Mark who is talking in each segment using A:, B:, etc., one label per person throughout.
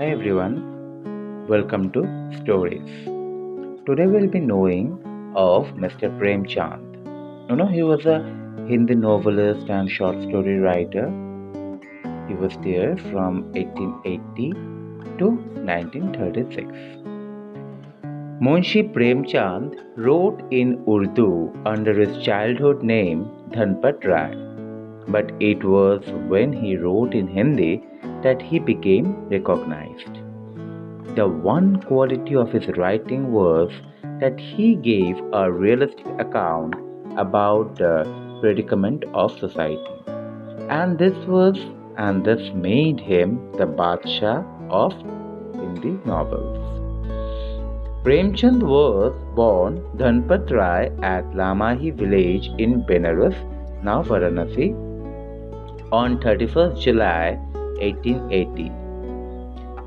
A: Hi everyone, welcome to Stories. Today we'll be knowing of Mr. Premchand. He was a Hindi novelist and short story writer. He was there from 1880 to 1936. Munshi Premchand wrote in Urdu under his childhood name Dhanpat Rai, but it was when he wrote in Hindi that he became recognized. The one quality of his writing was that he gave a realistic account about the predicament of society. And this made him the Badshah of Hindi novels. Premchand was born Dhanpat Rai at Lamahi village in Benares, now Varanasi, on 31st July 1880.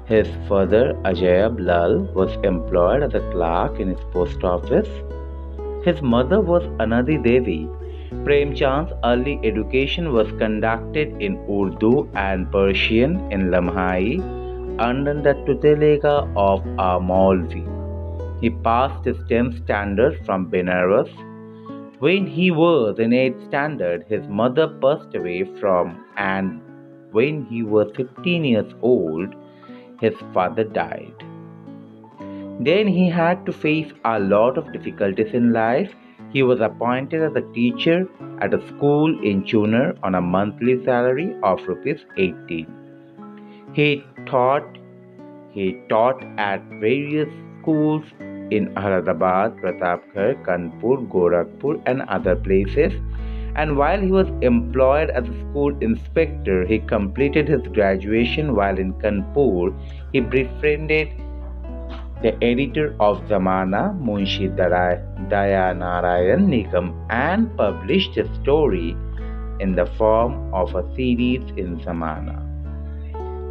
A: His father, Ajayab Lal, was employed as a clerk in his post office. His mother was Anadi Devi. Premchand's early education was conducted in Urdu and Persian in Lamhai under the tutelega of a Maulvi. He passed his 10th standard from Benares. When he was in 8th standard, his mother passed away and when he was 15 years old, his father died. Then he had to face a lot of difficulties in life. He was appointed as a teacher at a school in Chunar on a monthly salary of rupees 18. He taught at various schools in Ahmedabad, Pratapgarh, Kanpur, Gorakhpur and other places. And while he was employed as a school inspector, he completed his graduation while in Kanpur. He befriended the editor of Zamana, Munshi Dayanarayan Nigam, and published his story in the form of a series in Zamana.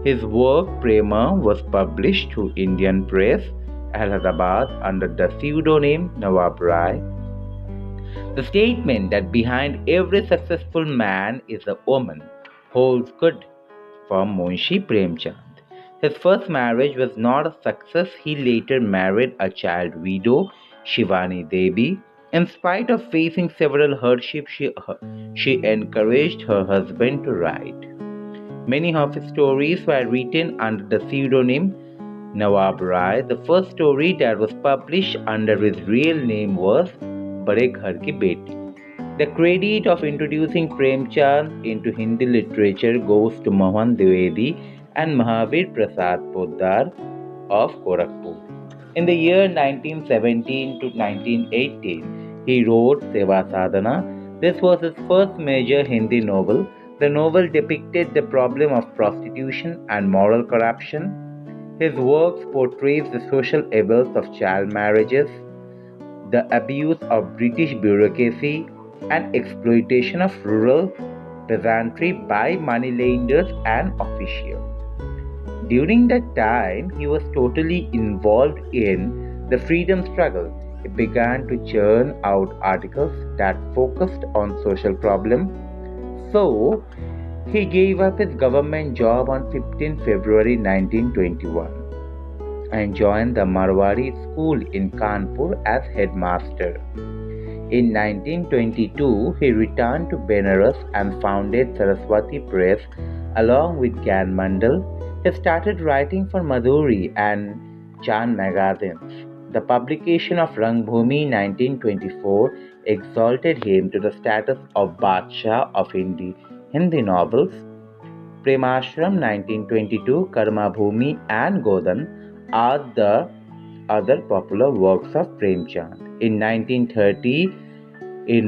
A: His work Prema was published through Indian Press, Ahmedabad, under the pseudonym Nawab Rai. The statement that behind every successful man is a woman holds good for Munshi Premchand. His first marriage was not a success. He later married a child widow, Shivani Devi. In spite of facing several hardships, she encouraged her husband to write. Many of his stories were written under the pseudonym Nawab Rai. The first story that was published under his real name was Bade Ghar Ki Beti. The credit of introducing Premchand into Hindi literature goes to Mohan Dwivedi and Mahavir Prasad Poddar of Gorakhpur. In the year 1917 to 1918, he wrote Seva Sadhana. This was his first major Hindi novel. The novel depicted the problem of prostitution and moral corruption. His works portrays the social evils of child marriages, the abuse of British bureaucracy, and exploitation of rural peasantry by moneylenders and officials. During that time, he was totally involved in the freedom struggle. He began to churn out articles that focused on social problems. So, he gave up his government job on 15 February 1921 and joined the Marwari school in Kanpur as headmaster. In 1922, he returned to Benares and founded Saraswati Press along with Gyan Mandal. He started writing for Madhuri and Chand magazines. The publication of Rangbhumi 1924 exalted him to the status of Badshah of Hindi novels. Premashram 1922, Karma Bhumi and Godan are the other popular works of Premchand. In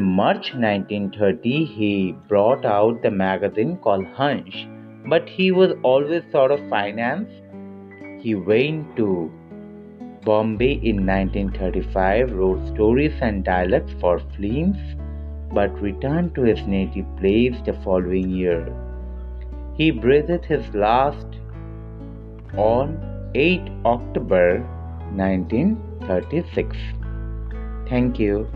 A: March 1930, he brought out the magazine called Hansh, but he was always sort of finance. He went to Bombay in 1935, wrote stories and dialects for Flims, but returned to his native place the following year. He breathed his last on 8 October 1936. Thank you.